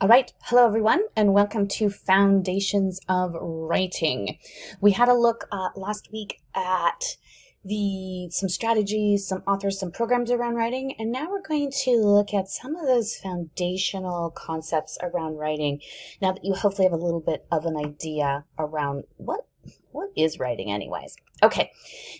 All right, hello everyone, and welcome to Foundations of Writing. We had a look last week at some strategies, some authors, some programs around writing, and now we're going to look at some of those foundational concepts around writing. Now that you hopefully have a little bit of an idea around what is writing anyways. Okay,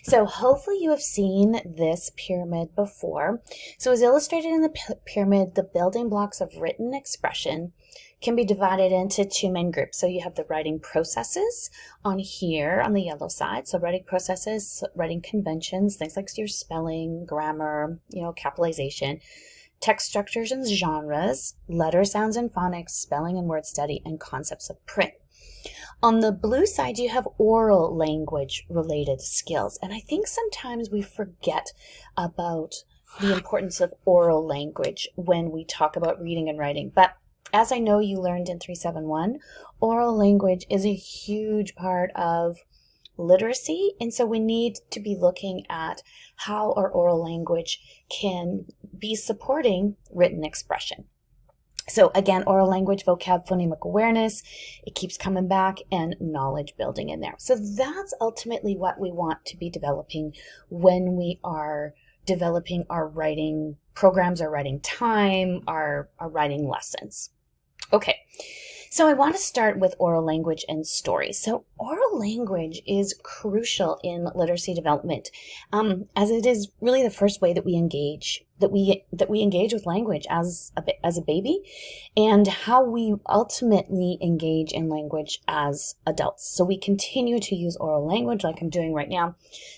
so hopefully you have seen this pyramid before. So as illustrated in the pyramid, the building blocks of written expression can be divided into two main groups. So you have the writing processes on here on the yellow side. So writing processes, writing conventions, things like your spelling, grammar, capitalization, text structures and genres, letter sounds and phonics, spelling and word study, and concepts of print. On the blue side, you have oral language related skills. And I think sometimes we forget about the importance of oral language when we talk about reading and writing. But as I know you learned in 371, oral language is a huge part of literacy. And so we need to be looking at how our oral language can be supporting written expression. So again, oral language, vocab, phonemic awareness, it keeps coming back, and knowledge building in there. So that's ultimately what we want to be developing when we are developing our writing programs, our writing time, our writing lessons. Okay, so I want to start with oral language and stories. So oral language is crucial in literacy development, as it is really the first way that we engage with language as a baby, and how we ultimately engage in language as adults. So we continue to use oral language, like I'm doing right now,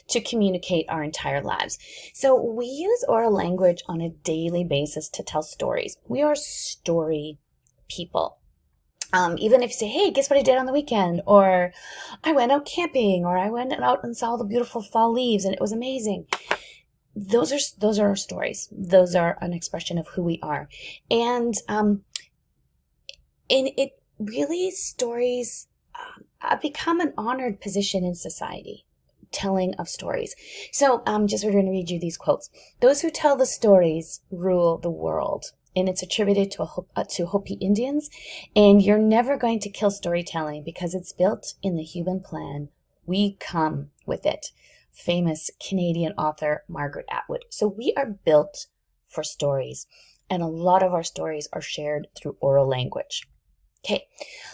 to communicate our entire lives. So we use oral language on a daily basis to tell stories. We are story people. Even if you say, hey, guess what I did on the weekend? Or I went out camping, or I went out and saw the beautiful fall leaves and it was amazing. Those are our stories. Those are an expression of who we are. And it really, stories have become an honored position in society, telling of stories. So just we're going to read you these quotes. Those who tell the stories rule the world. And it's attributed to Hopi Indians. And you're never going to kill storytelling because it's built in the human plan. We come with it. Famous Canadian author Margaret Atwood. So we are built for stories. And a lot of our stories are shared through oral language. Okay,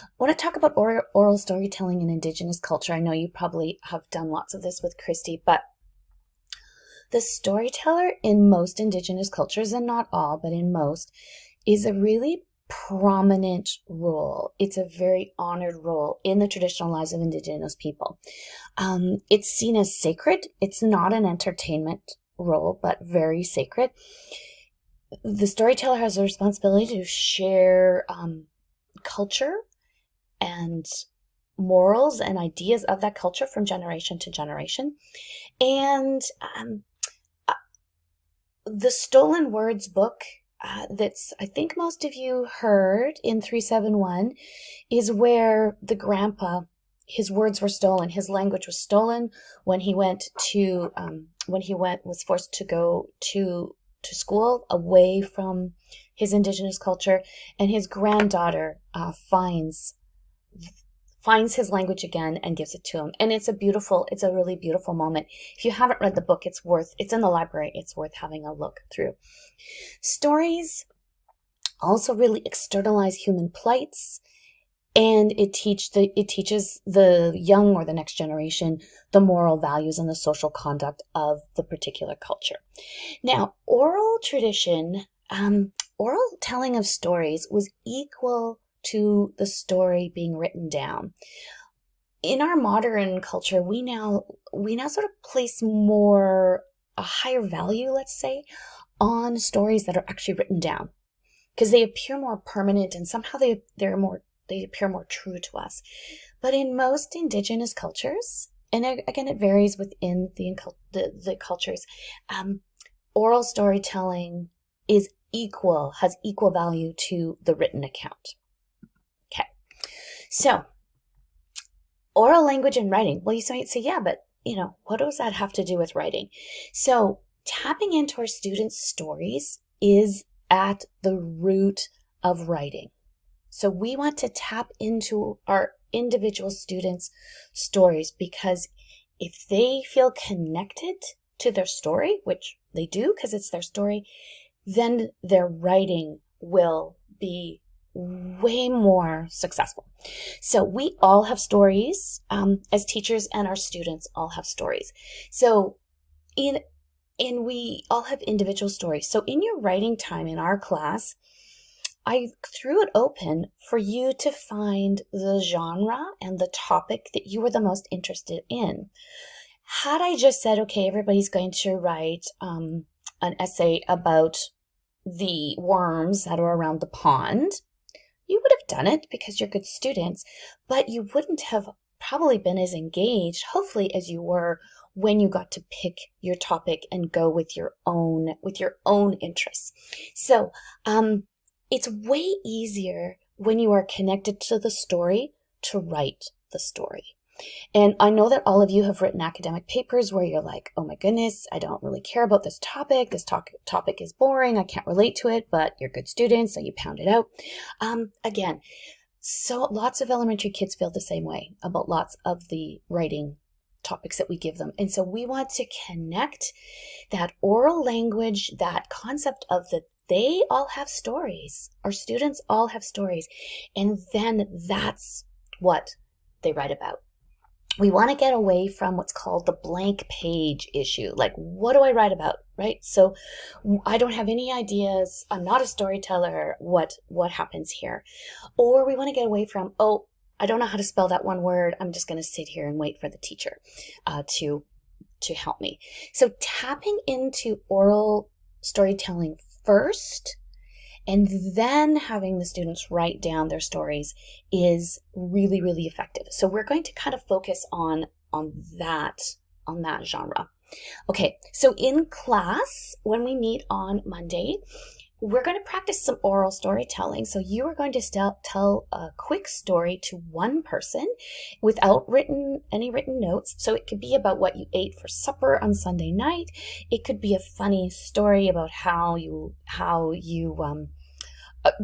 I want to talk about oral storytelling in Indigenous culture. I know you probably have done lots of this with Christy, but the storyteller in most Indigenous cultures, and not all, but in most, is a really prominent role. It's a very honored role in the traditional lives of Indigenous people. It's seen as sacred. It's not an entertainment role, but very sacred. The storyteller has a responsibility to share culture and morals and ideas of that culture from generation to generation. And the Stolen Words book that's, I think most of you heard in 371, is where the grandpa, his words were stolen. His language was stolen when he was forced to go to school away from his Indigenous culture, and his granddaughter finds his language again and gives it to him. And it's a really beautiful moment. If you haven't read the book, it's in the library. It's worth having a look through. Stories also really externalize human plights, and it teaches the young or the next generation the moral values and the social conduct of the particular culture. Now, oral tradition, oral telling of stories was equal to the story being written down. In our modern culture, we now sort of place a higher value, let's say, on stories that are actually written down, because they appear more permanent, and somehow they appear more true to us. But in most Indigenous cultures, and again it varies within the cultures, oral storytelling has equal value to the written account. So, oral language and writing. Well, you might say, yeah, but, what does that have to do with writing? So, tapping into our students' stories is at the root of writing. So we want to tap into our individual students' stories, because if they feel connected to their story, which they do because it's their story, then their writing will be way more successful. So we all have stories as teachers, and our students all have stories. So we all have individual stories. So in your writing time in our class, I threw it open for you to find the genre and the topic that you were the most interested in. Had I just said, okay, everybody's going to write an essay about the worms that are around the pond, you would have done it because you're good students, but you wouldn't have probably been as engaged, hopefully, as you were when you got to pick your topic and go with your own interests. So, it's way easier when you are connected to the story to write the story. And I know that all of you have written academic papers where you're like, oh my goodness, I don't really care about this topic. This topic is boring. I can't relate to it, but you're good students, so you pound it out. Again, so lots of elementary kids feel the same way about lots of the writing topics that we give them. And so we want to connect that oral language, that concept of they all have stories. Our students all have stories. And then that's what they write about. We want to get away from what's called the blank page issue. Like, what do I write about, right? So I don't have any ideas. I'm not a storyteller. What happens here? Or we want to get away from, oh, I don't know how to spell that one word. I'm just going to sit here and wait for the teacher to help me. So tapping into oral storytelling first, and then having the students write down their stories is really, really effective. So we're going to kind of focus on that genre. Okay, so in class, when we meet on Monday, we're going to practice some oral storytelling. So you are going to tell a quick story to one person without any written notes. So it could be about what you ate for supper on Sunday night. It could be a funny story about how you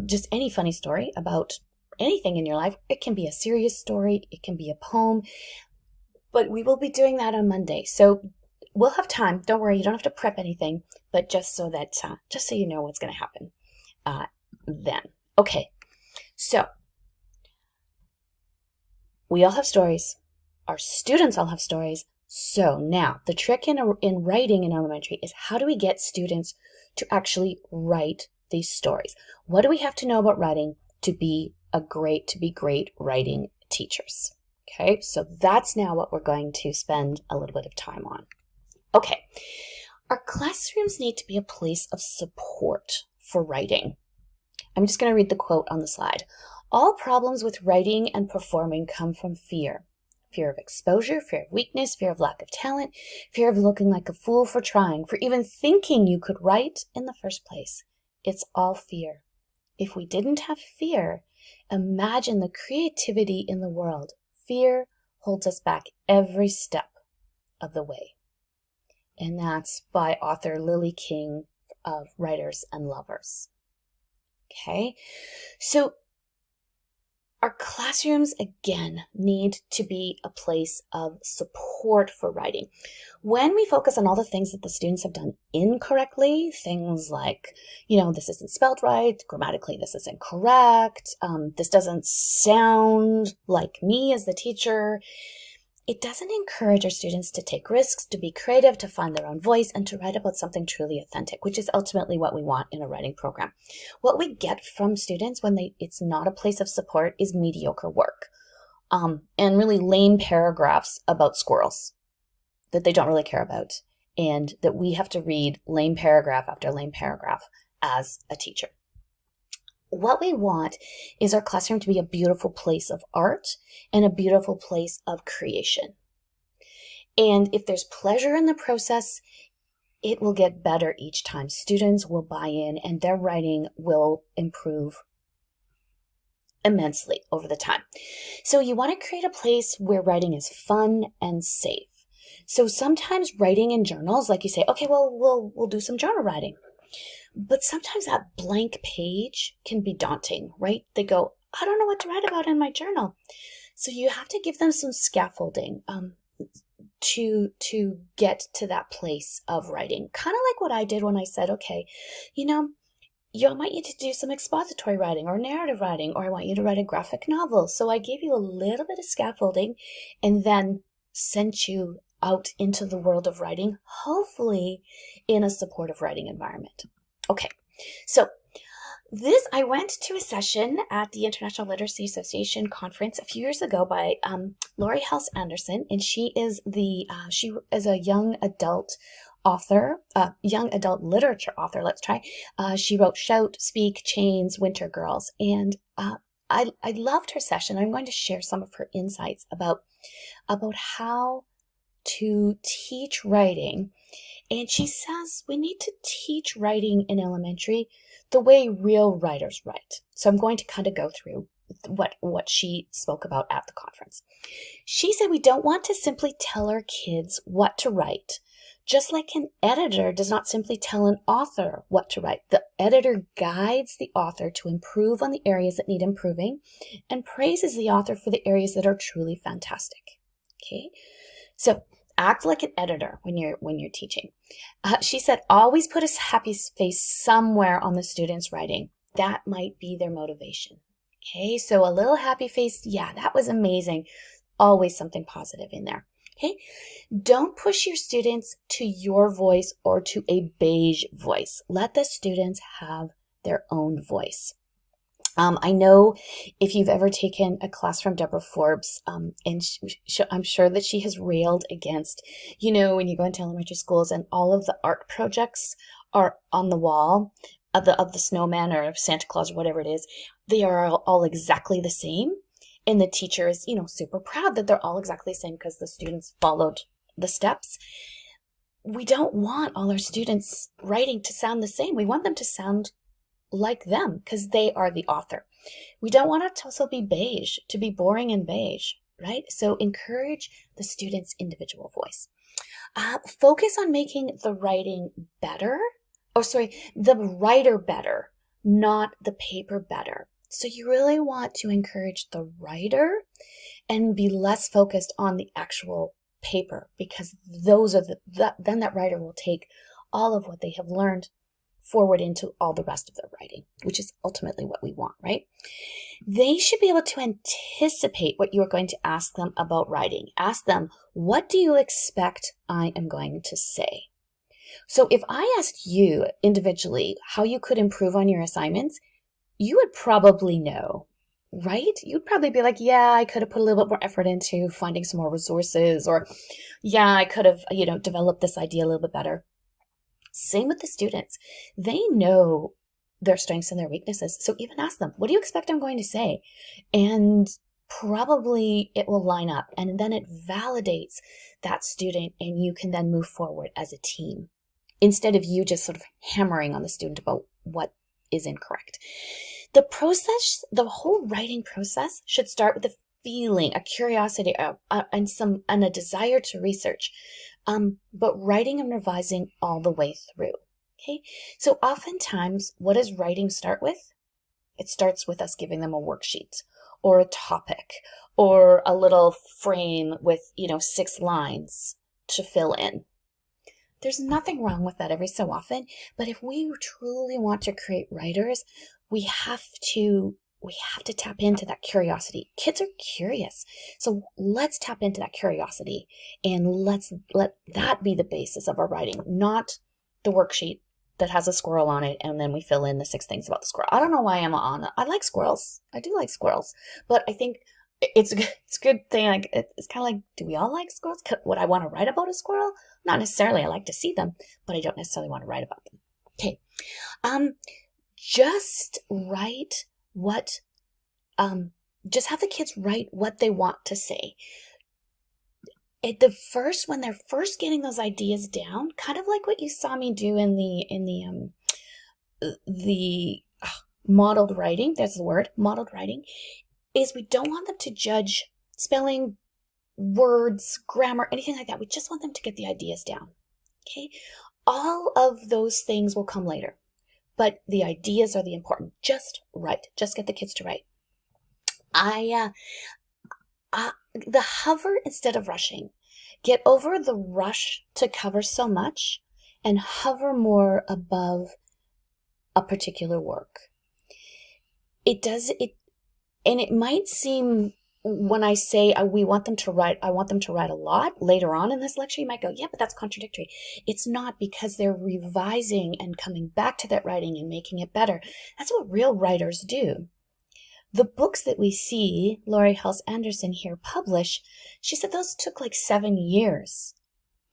just any funny story about anything in your life. It can be a serious story. It can be a poem. But we will be doing that on Monday. So we'll have time. Don't worry. You don't have to prep anything, but just so you know what's going to happen then. Okay. So we all have stories. Our students all have stories. So now the trick in writing in elementary is, how do we get students to actually write these stories? What do we have to know about writing to be great writing teachers? Okay. So that's now what we're going to spend a little bit of time on. Okay, our classrooms need to be a place of support for writing. I'm just going to read the quote on the slide. All problems with writing and performing come from fear. Fear of exposure, fear of weakness, fear of lack of talent, fear of looking like a fool for trying, for even thinking you could write in the first place. It's all fear. If we didn't have fear, imagine the creativity in the world. Fear holds us back every step of the way. And that's by author Lily King of Writers and Lovers. Okay, so our classrooms, again, need to be a place of support for writing. When we focus on all the things that the students have done incorrectly, things like, this isn't spelled right, grammatically this is incorrect, this doesn't sound like me as the teacher, it doesn't encourage our students to take risks, to be creative, to find their own voice, and to write about something truly authentic, which is ultimately what we want in a writing program. What we get from students when it's not a place of support is mediocre work, and really lame paragraphs about squirrels that they don't really care about, and that we have to read lame paragraph after lame paragraph as a teacher. What we want is our classroom to be a beautiful place of art and a beautiful place of creation. And if there's pleasure in the process, it will get better each time. Students will buy in and their writing will improve immensely over the time. So you want to create a place where writing is fun and safe. So sometimes writing in journals, like you say, okay, well, we'll do some journal writing. But sometimes that blank page can be daunting, right? They go, I don't know what to write about in my journal. So you have to give them some scaffolding to get to that place of writing. Kind of like what I did when I said, okay, I want you to do some expository writing or narrative writing, or I want you to write a graphic novel. So I gave you a little bit of scaffolding and then sent you out into the world of writing, hopefully in a supportive writing environment. Okay, so I went to a session at the International Literacy Association conference a few years ago by Laurie Halse Anderson, and she is a young adult author, young adult literature author. Let's try. She wrote Shout, Speak, Chains, Winter Girls, and I loved her session. I'm going to share some of her insights about how to teach writing. And she says we need to teach writing in elementary the way real writers write. So I'm going to kind of go through what she spoke about at the conference. She said we don't want to simply tell our kids what to write, just like an editor does not simply tell an author what to write. The editor guides the author to improve on the areas that need improving and praises the author for the areas that are truly fantastic. Okay, so act like an editor when you're teaching. She said, always put a happy face somewhere on the student's writing. That might be their motivation. Okay, so a little happy face. Yeah, that was amazing. Always something positive in there. Okay, don't push your students to your voice or to a beige voice. Let the students have their own voice. I know if you've ever taken a class from Deborah Forbes, and I'm sure that she has railed against, when you go into elementary schools and all of the art projects are on the wall of the snowman or Santa Claus or whatever it is, they are all exactly the same. And the teacher is, super proud that they're all exactly the same because the students followed the steps. We don't want all our students writing to sound the same. We want them to sound like them because they are the author. We don't want it to also be beige, to be boring and beige, right? So encourage the student's individual voice. Focus on making the writing better, the writer better, not the paper better. So you really want to encourage the writer and be less focused on the actual paper, because those are then that writer will take all of what they have learned forward into all the rest of their writing, which is ultimately what we want, right? They should be able to anticipate what you are going to ask them about writing. Ask them, what do you expect I am going to say? So if I asked you individually how you could improve on your assignments, you would probably know, right? You'd probably be like, yeah, I could have put a little bit more effort into finding some more resources, or yeah, I could have, developed this idea a little bit better. Same with the students. They know their strengths and their weaknesses. So even ask them, what do you expect I'm going to say? And probably it will line up. And then it validates that student, and you can then move forward as a team instead of you just sort of hammering on the student about what is incorrect. The whole writing process should start with a feeling, a curiosity, and a desire to research. But writing and revising all the way through. Okay, so oftentimes, what does writing start with? It starts with us giving them a worksheet or a topic or a little frame with 6 lines to fill in. There's nothing wrong with that every so often, but if we truly want to create writers, we have to tap into that curiosity. Kids are curious. So let's tap into that curiosity and let's let that be the basis of our writing, not the worksheet that has a squirrel on it and then we fill in the 6 things about the squirrel. I don't know why I'm on it. I like squirrels. I do like squirrels, but I think it's a good thing. Like, it's kind of like, do we all like squirrels? Would I want to write about a squirrel? Not necessarily. I like to see them, but I don't necessarily want to write about them. Okay. Just write just have the kids write what they want to say. When they're first getting those ideas down, kind of like what you saw me do in the modeled writing, there's the word, modeled writing, is we don't want them to judge spelling, words, grammar, anything like that. We just want them to get the ideas down. Okay? All of those things will come later. but the ideas are the important. Just write. Just get the kids to write. The hover instead of rushing. Get over the rush to cover so much and hover more above a particular work. And it might seem, when I say we want them to write, I want them to write a lot later on in this lecture, you might go, yeah, but that's contradictory. It's not, because they're revising and coming back to that writing and making it better. That's what real writers do. The books that we see Laurie Halse Anderson here publish, she said those took like 7 years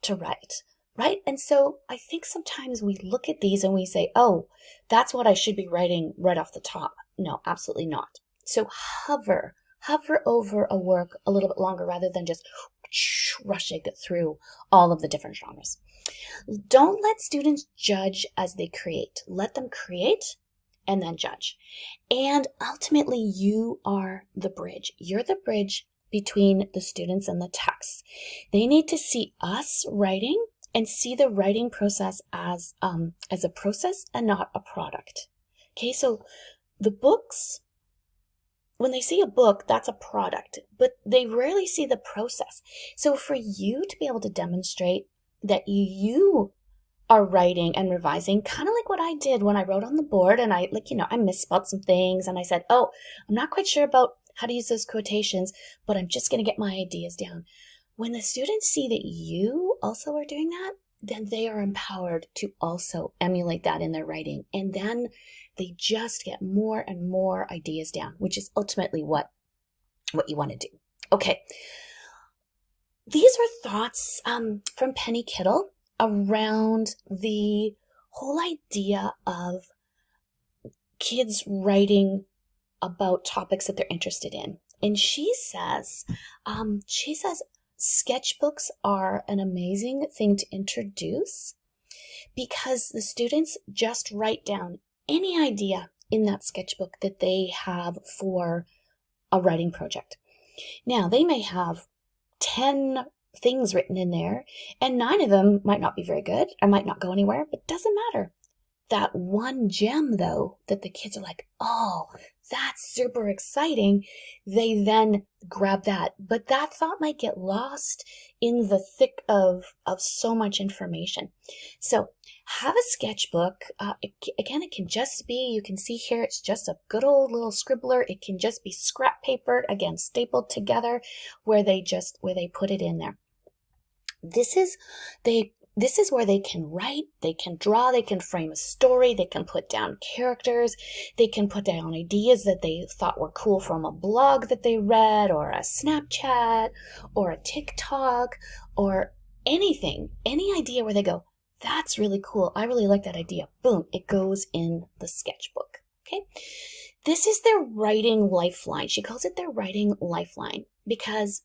to write, right? And so I think sometimes we look at these and we say, oh, that's what I should be writing right off the top. No, absolutely not. So hover over a work a little bit longer rather than just rushing through all of the different genres. Don't let students judge as they create. Let them create and then judge. And ultimately, you are the bridge. You're the bridge between the students and the text. They need to see us writing and see the writing process as a process and not a product. Okay, so the books, when they see a book, that's a product, but they rarely see the process. So for you to be able to demonstrate that you are writing and revising, kind of like what I did when I wrote on the board and I misspelled some things and I said, oh, I'm not quite sure about how to use those quotations, but I'm just going to get my ideas down. When the students see that you also are doing that, then they are empowered to also emulate that in their writing. And then they just get more and more ideas down, which is ultimately what you want to do. Okay. These are thoughts from Penny Kittle around the whole idea of kids writing about topics that they're interested in. And she says sketchbooks are an amazing thing to introduce because the students just write down any idea in that sketchbook that they have for a writing project. Now, they may have 10 things written in there, and 9 of them might not be very good or might not go anywhere, but doesn't matter. That one gem, though, that the kids are like, oh, that's super exciting, they then grab that. But that thought might get lost in the thick of so much information. So have a sketchbook. Again, it can just be, you can see here, it's just a good old little scribbler. It can just be scrap papered, again, stapled together, where they put it in there. This is where they can write, they can draw, they can frame a story, they can put down characters, they can put down ideas that they thought were cool from a blog that they read, or a Snapchat, or a TikTok, or anything, any idea where they go, that's really cool, I really like that idea. Boom, it goes in the sketchbook. Okay, this is their writing lifeline. She calls it their writing lifeline because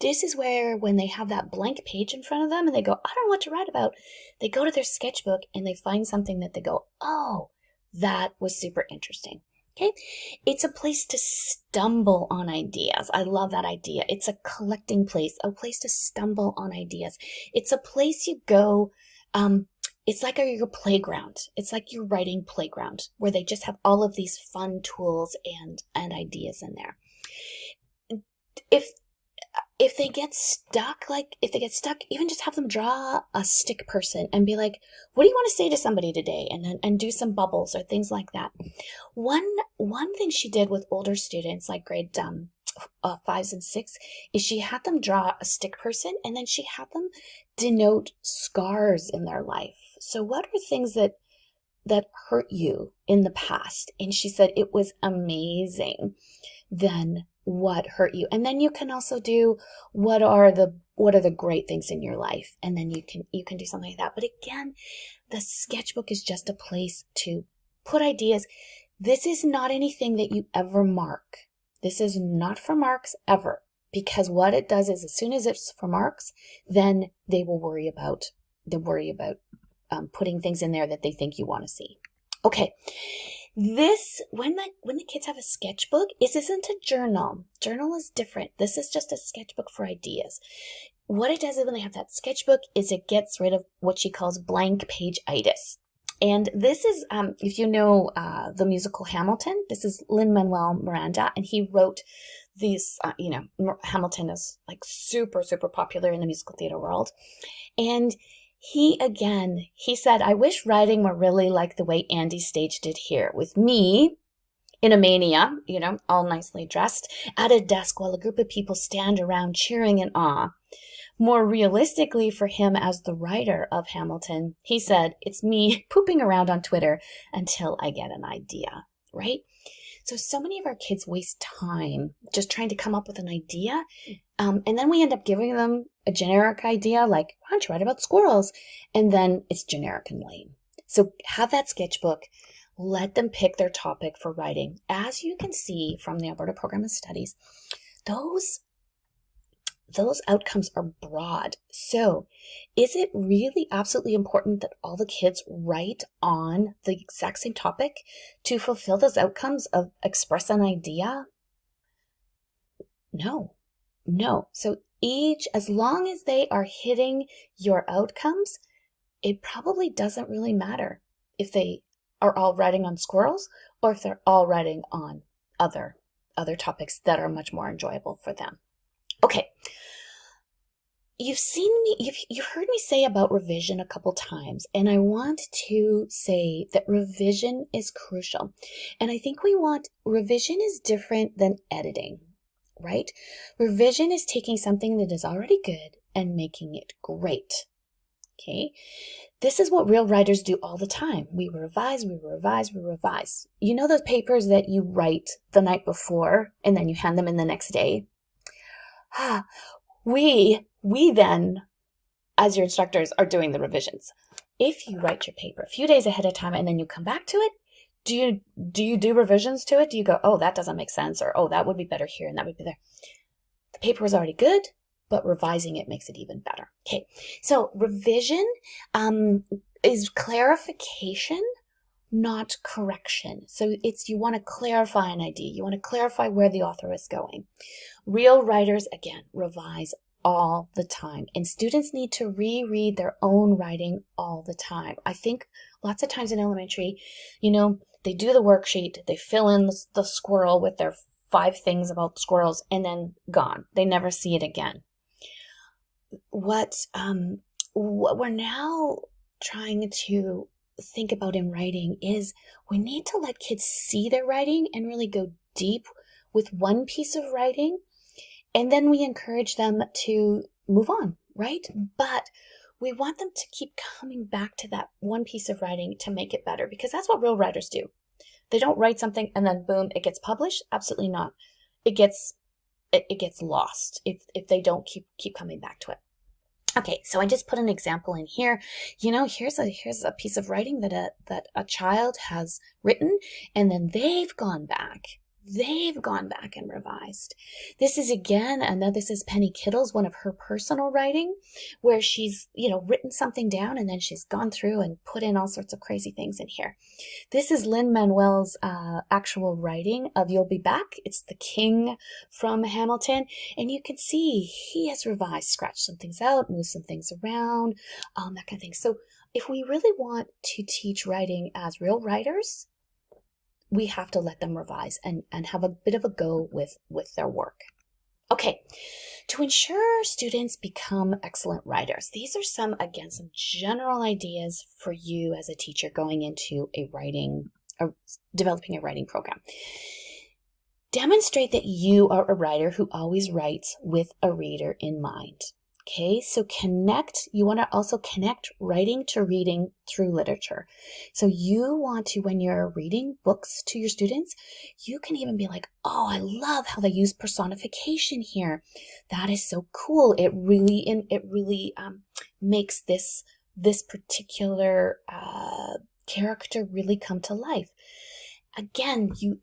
this is where, when they have that blank page in front of them and they go, I don't know what to write about, they go to their sketchbook and they find something that they go, oh, that was super interesting. Okay, it's a place to stumble on ideas. I love that idea. It's a collecting place, a place to stumble on ideas. It's a place you go, it's like your playground. It's like your writing playground where they just have all of these fun tools and ideas in there. If they get stuck, even just have them draw a stick person and be like, what do you want to say to somebody today? And do some bubbles or things like that. One thing she did with older students, like grade 5s and 6, is she had them draw a stick person and then she had them denote scars in their life. So what are things that hurt you in the past? And she said it was amazing then what hurt you. And then you can also do what are the great things in your life, and then you can do something like that. But again, the sketchbook is just a place to put ideas. This is not anything that you ever mark. This is not for marks ever, because what it does is, as soon as it's for marks, then they will worry about putting things in there that they think you want to see. Okay. This, when the kids have a sketchbook, this isn't a journal. Journal is different. This is just a sketchbook for ideas. What it does is, when they have that sketchbook, is it gets rid of what she calls blank page-itis. And this is, if you know the musical Hamilton, this is Lin-Manuel Miranda, and he wrote these, Hamilton is like super, super popular in the musical theater world. And he said, I wish writing were really like the way Andy staged it here, with me in a mania, all nicely dressed, at a desk while a group of people stand around cheering in awe. More realistically for him as the writer of Hamilton, he said, it's me pooping around on Twitter until I get an idea, right? So many of our kids waste time just trying to come up with an idea. And then we end up giving them a generic idea like, why don't you write about squirrels? And then it's generic and lame. So have that sketchbook. Let them pick their topic for writing. As you can see from the Alberta Program of Studies, those outcomes are broad. So is it really absolutely important that all the kids write on the exact same topic to fulfill those outcomes of express an idea? No. So as long as they are hitting your outcomes, it probably doesn't really matter if they are all writing on squirrels or if they're all writing on other topics that are much more enjoyable for them. Okay. You've heard me say about revision a couple times, and I want to say that revision is crucial. And I think revision is different than editing, right? Revision is taking something that is already good and making it great. Okay. This is what real writers do all the time. We revise. You know those papers that you write the night before and then you hand them in the next day? We then, as your instructors, are doing the revisions. If you write your paper a few days ahead of time and then you come back to it, do you do revisions to it? Do you go, oh, that doesn't make sense, or oh, that would be better here and that would be there? The paper is already good, but revising it makes it even better. Okay, so revision is clarification, not correction. So you want to clarify an idea. You want to clarify where the author is going. Real writers, again, revise all the time. And students need to reread their own writing all the time. I think lots of times in elementary, they do the worksheet, they fill in the squirrel with their 5 things about squirrels, and then gone. They never see it again. What we're now trying to think about in writing is we need to let kids see their writing and really go deep with one piece of writing, and then we encourage them to move on, right? But we want them to keep coming back to that one piece of writing to make it better, because that's what real writers do. They don't write something and then boom, it gets published. Absolutely not. It gets lost if they don't keep coming back to it. Okay, so I just put an example in here. Here's a piece of writing that a child has written, and then they've gone back and revised. This is Penny Kittle's, one of her personal writing, where she's, written something down and then she's gone through and put in all sorts of crazy things in here. This is Lin-Manuel's actual writing of You'll Be Back. It's the king from Hamilton. And you can see he has revised, scratched some things out, moved some things around, that kind of thing. So if we really want to teach writing as real writers, we have to let them revise and have a bit of a go with their work. Okay, to ensure students become excellent writers, these are some general ideas for you as a teacher going into developing a writing program. Demonstrate that you are a writer who always writes with a reader in mind. Okay, so you want to also connect writing to reading through literature. So you want to, when you're reading books to your students, you can even be like, oh, I love how they use personification here. That is so cool. It really makes this particular character really come to life. Again, you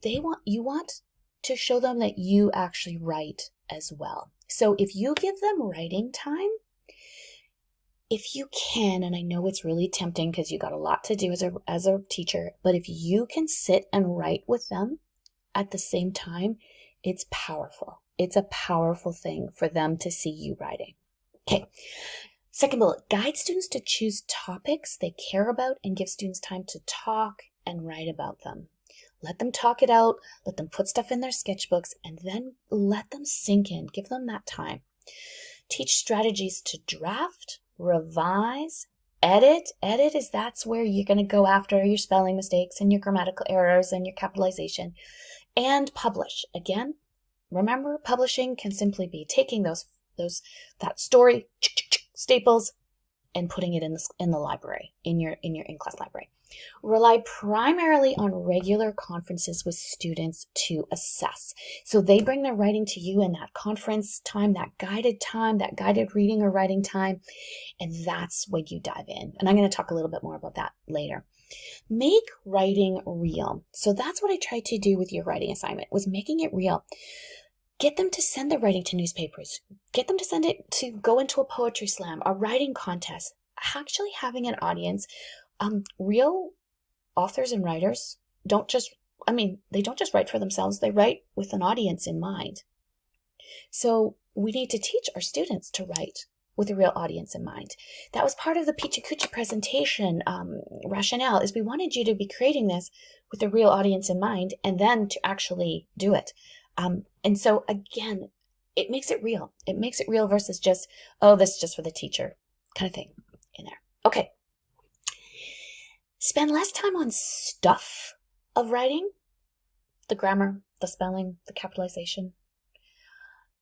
want to show them that you actually write as well. So if you give them writing time, if you can, and I know it's really tempting because you got a lot to do as a teacher, but if you can sit and write with them at the same time, it's powerful. It's a powerful thing for them to see you writing. Okay. Second bullet, guide students to choose topics they care about and give students time to talk and write about them. Let them talk it out, let them put stuff in their sketchbooks, and then let them sink in. Give them that time. Teach strategies to draft, revise, edit. That's where you're going to go after your spelling mistakes and your grammatical errors and your capitalization. And publish. Again, remember, publishing can simply be taking that story, staples, and putting it in the library, in your in-class library. Rely primarily on regular conferences with students to assess. So they bring their writing to you in that conference time, that guided reading or writing time, and that's when you dive in. And I'm going to talk a little bit more about that later. Make writing real. So that's what I tried to do with your writing assignment, was making it real. Get them to send their writing to newspapers. Get them to send it to go into a poetry slam, a writing contest, actually having an audience. Real authors and writers they don't just write for themselves, they write with an audience in mind. So we need to teach our students to write with a real audience in mind. That was part of the Peachy Coochie presentation rationale, is we wanted you to be creating this with a real audience in mind and then to actually do it. And so again, it makes it real. It makes it real versus just, oh, this is just for the teacher kind of thing in there. Okay. Spend less time on stuff of writing, the grammar, the spelling, the capitalization,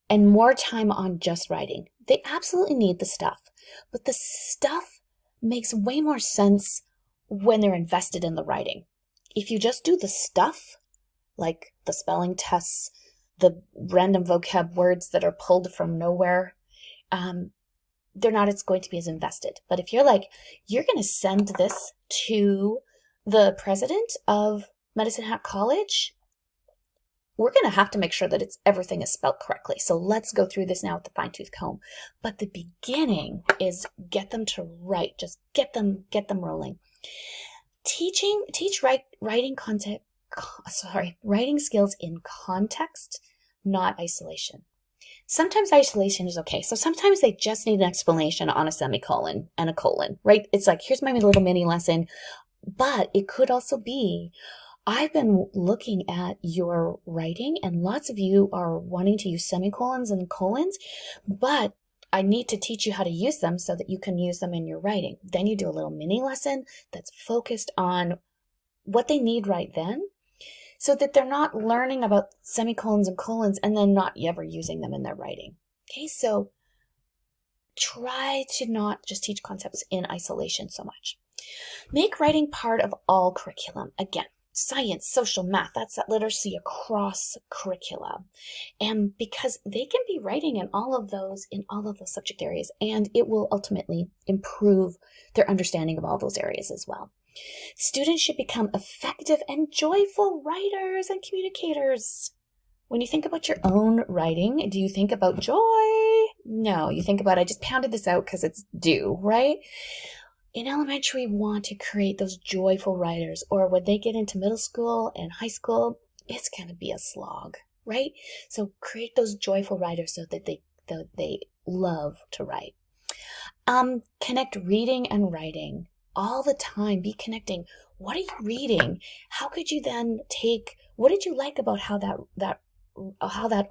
and more time on just writing. They absolutely need the stuff, but the stuff makes way more sense when they're invested in the writing. If you just do the stuff, like the spelling tests, the random vocab words that are pulled from nowhere, they're not going to be as invested. But if you're you're going to send this to the president of Medicine Hat College, we're going to have to make sure that everything is spelled correctly. So let's go through this now with the fine-tooth comb. But the beginning is get them to write. Just get them rolling. Teach writing skills in context, not isolation. Sometimes isolation is okay. So sometimes they just need an explanation on a semicolon and a colon, right? It's like, here's my little mini lesson. But it could also be, I've been looking at your writing and lots of you are wanting to use semicolons and colons, but I need to teach you how to use them so that you can use them in your writing. Then you do a little mini lesson that's focused on what they need right then, so that they're not learning about semicolons and colons and then not ever using them in their writing. Okay, so try to not just teach concepts in isolation so much. Make writing part of all curriculum. Again, science, social, math, that's that literacy across curricula. And because they can be writing in all of those subject areas, and it will ultimately improve their understanding of all those areas as well. Students should become effective and joyful writers and communicators. When you think about your own writing, do you think about joy? No, you think about, I just pounded this out because it's due, right? In elementary, we want to create those joyful writers, or when they get into middle school and high school, it's going to be a slog, right? So create those joyful writers so that they love to write. Connect reading and writing. All the time, be connecting. What are you reading? How could you then what did you like about how that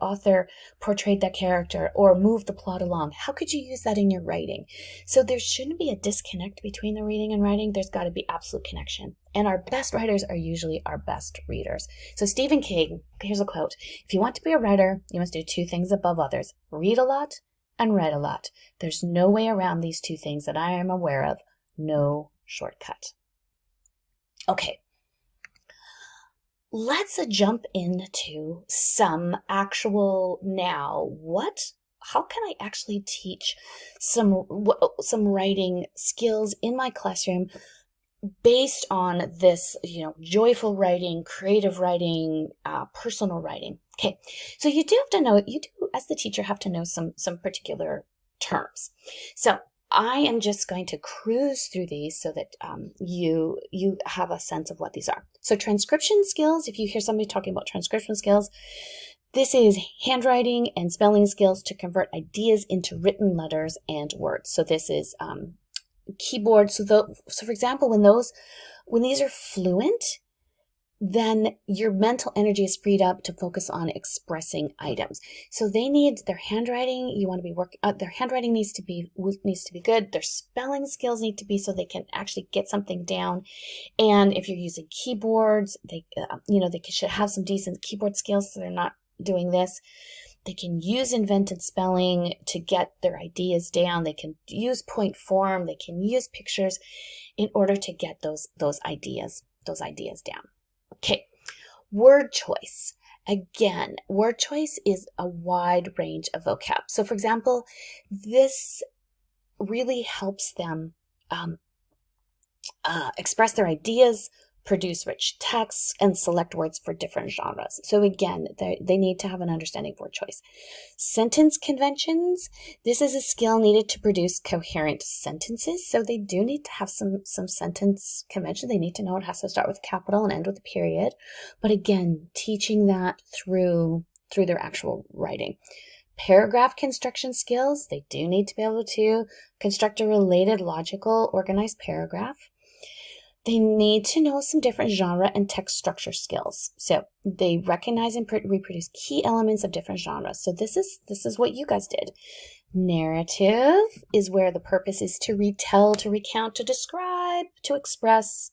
author portrayed that character or moved the plot along? How could you use that in your writing? So there shouldn't be a disconnect between the reading and writing. There's got to be absolute connection. And our best writers are usually our best readers. So Stephen King, here's a quote. If you want to be a writer, you must do two things above others. Read a lot and write a lot. There's no way around these two things that I am aware of. No shortcut. Okay, let's jump into some actual how can I actually teach some writing skills in my classroom based on this, joyful writing, creative writing, personal writing. Okay, so you do as the teacher have to know some particular terms. So I am just going to cruise through these so that you have a sense of what these are. So transcription skills, if you hear somebody talking about transcription skills, This is handwriting and spelling skills to convert ideas into written letters and words. So this is keyboard. So for example, when these are fluent, then your mental energy is freed up to focus on expressing items. So they need their handwriting. You want to be working. Their handwriting needs to be good. Their spelling skills need to be so they can actually get something down. And if you're using keyboards, they should have some decent keyboard skills, so they're not doing this. They can use invented spelling to get their ideas down. They can use point form. They can use pictures in order to get those ideas down. Okay, word choice. Again, word choice is a wide range of vocab. So for example, this really helps them express their ideas, produce rich texts, and select words for different genres. So again, they need to have an understanding of word choice. Sentence conventions. This is a skill needed to produce coherent sentences. So they do need to have some sentence convention. They need to know it has to start with a capital and end with a period. But again, teaching that through their actual writing. Paragraph construction skills. They do need to be able to construct a related, logical, organized paragraph. They need to know some different genre and text structure skills. So they recognize and reproduce key elements of different genres. So this is what you guys did. Narrative is where the purpose is to retell, to recount, to describe, to express.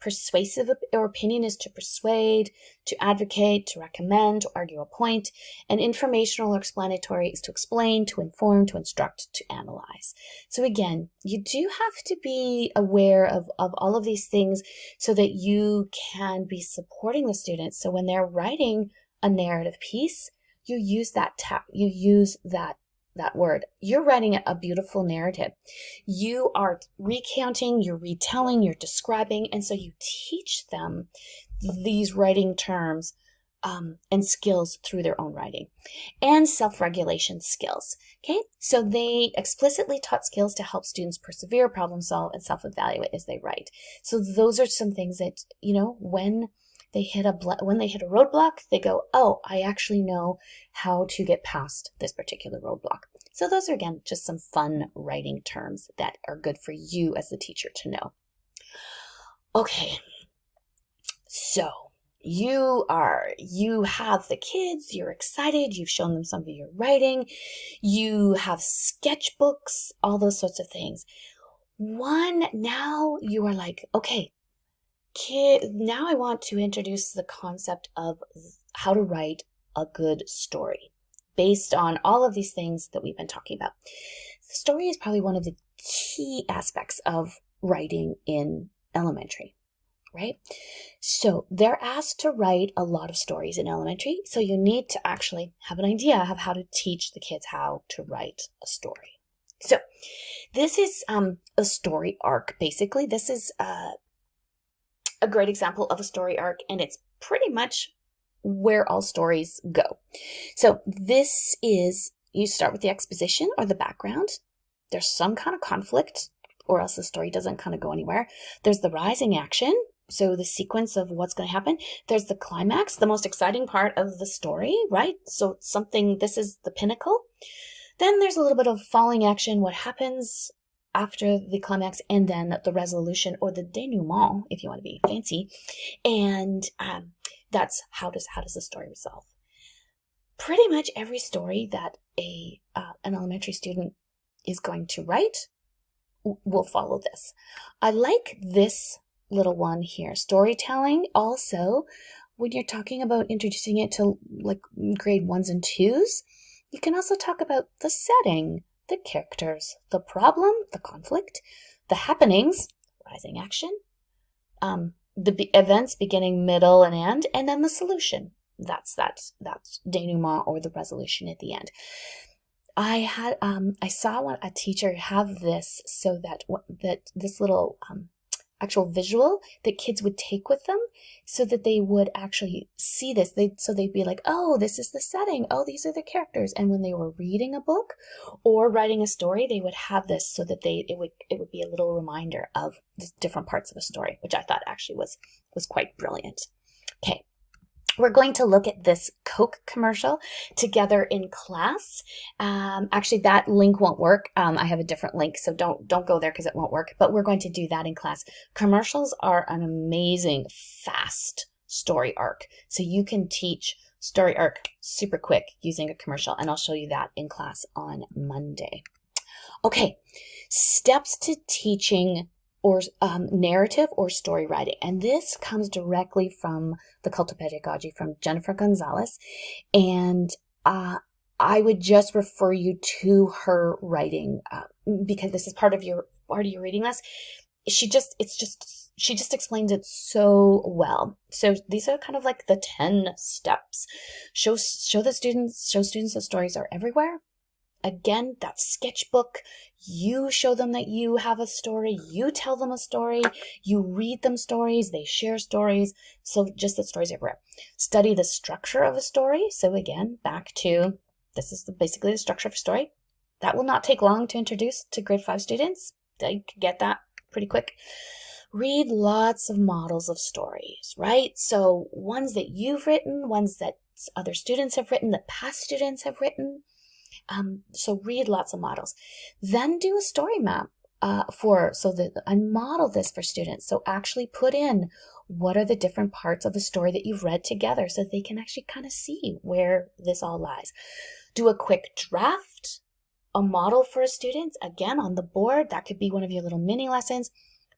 Persuasive or opinion is to persuade, to advocate, to recommend, to argue a point. And informational or explanatory is to explain, to inform, to instruct, to analyze. So again, you do have to be aware of all of these things so that you can be supporting the students. So when they're writing a narrative piece, you use that word. You're writing a beautiful narrative. You are recounting, you're retelling, you're describing, and so you teach them these writing terms and skills through their own writing. And self-regulation skills. Okay, so they explicitly taught skills to help students persevere, problem solve, and self-evaluate as they write. So those are some things that, when they hit a roadblock, they go, oh, I actually know how to get past this particular roadblock. So those are, again, just some fun writing terms that are good for you as the teacher to know. Okay, so you have the kids, you're excited, you've shown them some of your writing, you have sketchbooks, all those sorts of things. Now you are like, okay, now I want to introduce the concept of how to write a good story based on all of these things that we've been talking about. The story is probably one of the key aspects of writing in elementary, right? So they're asked to write a lot of stories in elementary. So you need to actually have an idea of how to teach the kids how to write a story. So this is a story arc, basically. This is a great example of a story arc, and it's pretty much where all stories go. So this is, you start with the exposition or the background. There's some kind of conflict, or else the story doesn't kind of go anywhere. There's the rising action, so the sequence of what's going to happen. There's the climax, the most exciting part of the story, right? So this is the pinnacle. Then there's a little bit of falling action, what happens after the climax, and then the resolution, or the denouement, if you want to be fancy. And that's how does the story resolve. Pretty much every story that an elementary student is going to write will follow this. I like this little one here, storytelling. Also, when you're talking about introducing it to like grade 1s and 2s, you can also talk about the setting, the characters, the problem, the conflict, the happenings, rising action, the events beginning, middle, and end, and then the solution. That's denouement, or the resolution at the end. I saw a teacher have this, so that this little actual visual that kids would take with them, so that they would actually see this. They'd be like, oh, this is the setting. Oh, these are the characters. And when they were reading a book or writing a story, they would have this so that it would be a little reminder of the different parts of a story, which I thought actually was quite brilliant. Okay, We're going to look at this Coke commercial together in class. Actually, that link won't work. I have a different link, so don't go there because it won't work. But we're going to do that in class. Commercials are an amazing, fast story arc. So you can teach story arc super quick using a commercial, and I'll show you that in class on Monday. Okay, steps to teaching or narrative or story writing. And this comes directly from the Cult of Pedagogy from Jennifer Gonzalez. And I would just refer you to her writing because this is part of your reading list. She just explains it so well. So these are kind of like the 10 steps. Show students that stories are everywhere. Again, that sketchbook, you show them that you have a story, you tell them a story, you read them stories, they share stories. So just that stories everywhere. Study the structure of a story. So again, back to, this is basically the structure of a story. That will not take long to introduce to grade 5 students. They can get that pretty quick. Read lots of models of stories, right? So ones that you've written, ones that other students have written, that past students have written. So read lots of models. Then do a story map and model this for students. So actually put in what are the different parts of the story that you've read together so they can actually kind of see where this all lies. Do a quick draft, a model for a student, again on the board. That could be one of your little mini lessons.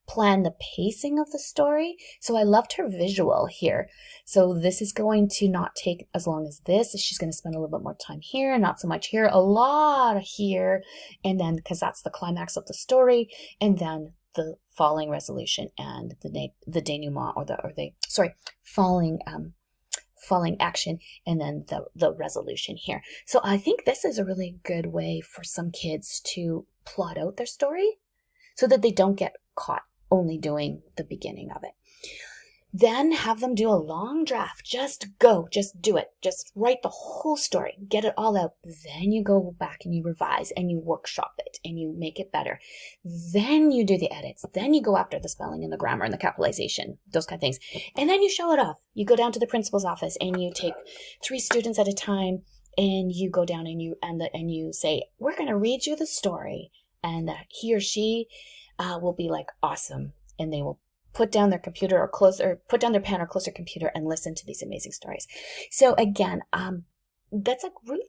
Plan the pacing of the story. So I loved her visual here. So this is going to not take as long as this. She's going to spend a little bit more time here, not so much here, a lot here. And then, because that's the climax of the story, and then the falling resolution and the denouement falling action, and then the resolution here. So I think this is a really good way for some kids to plot out their story so that they don't get caught only doing the beginning of it. Then have them do a long draft. Just do it. Just write the whole story. Get it all out. Then you go back and you revise and you workshop it and you make it better. Then you do the edits. Then you go after the spelling and the grammar and the capitalization, those kind of things. And then you show it off. You go down to the principal's office and you take 3 students at a time and you go down and you say, we're going to read you the story. And he or she will be like, awesome. And they will put down their computer or put down their pen or close their computer and listen to these amazing stories. So again, that's like really,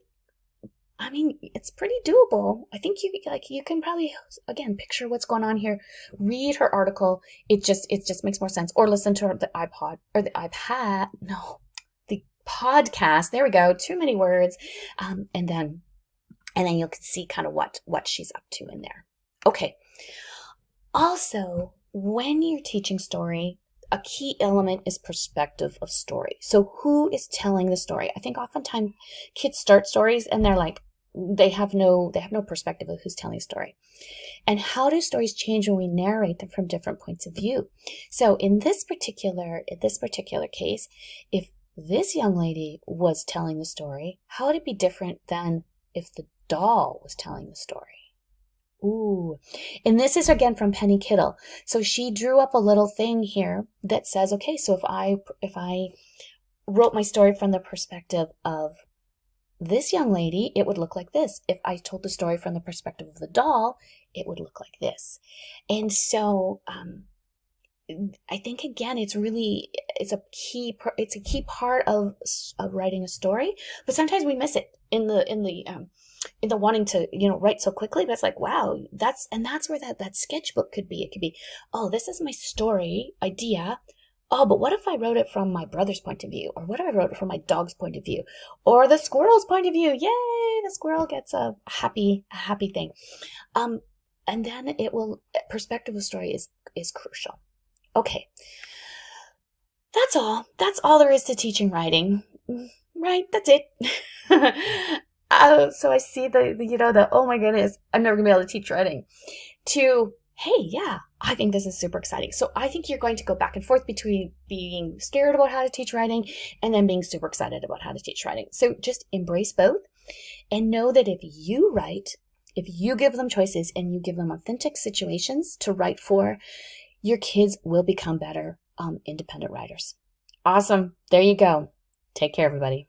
I mean, it's pretty doable. I think you can probably, again, picture what's going on here. Read her article. It just makes more sense. Or listen to the podcast. There we go. Too many words. And then you can see kind of what she's up to in there. Okay. Also, when you're teaching story, a key element is perspective of story. So who is telling the story? I think oftentimes kids start stories and they're like, they have no perspective of who's telling a story. And how do stories change when we narrate them from different points of view? So in this particular case, if this young lady was telling the story, how would it be different than if the doll was telling the story? Ooh, and this is again from Penny Kittle. So she drew up a little thing here that says, okay, so if I wrote my story from the perspective of this young lady, it would look like this. If I told the story from the perspective of the doll, it would look like this. And so, I think again, it's a key part of writing a story, but sometimes we miss it in the wanting to, write so quickly. But it's like, wow, that's where that sketchbook could be. It could be, oh, this is my story idea. Oh, but what if I wrote it from my brother's point of view? Or what if I wrote it from my dog's point of view? Or the squirrel's point of view? Yay, the squirrel gets a happy thing. And then perspective of story is crucial. Okay. That's all. That's all there is to teaching writing. Right? That's it. So I see the oh my goodness, I'm never gonna be able to teach writing, to, hey, yeah, I think this is super exciting. So I think you're going to go back and forth between being scared about how to teach writing and then being super excited about how to teach writing. So just embrace both and know that if you give them choices and you give them authentic situations to write for, your kids will become better independent writers. Awesome. There you go. Take care, everybody.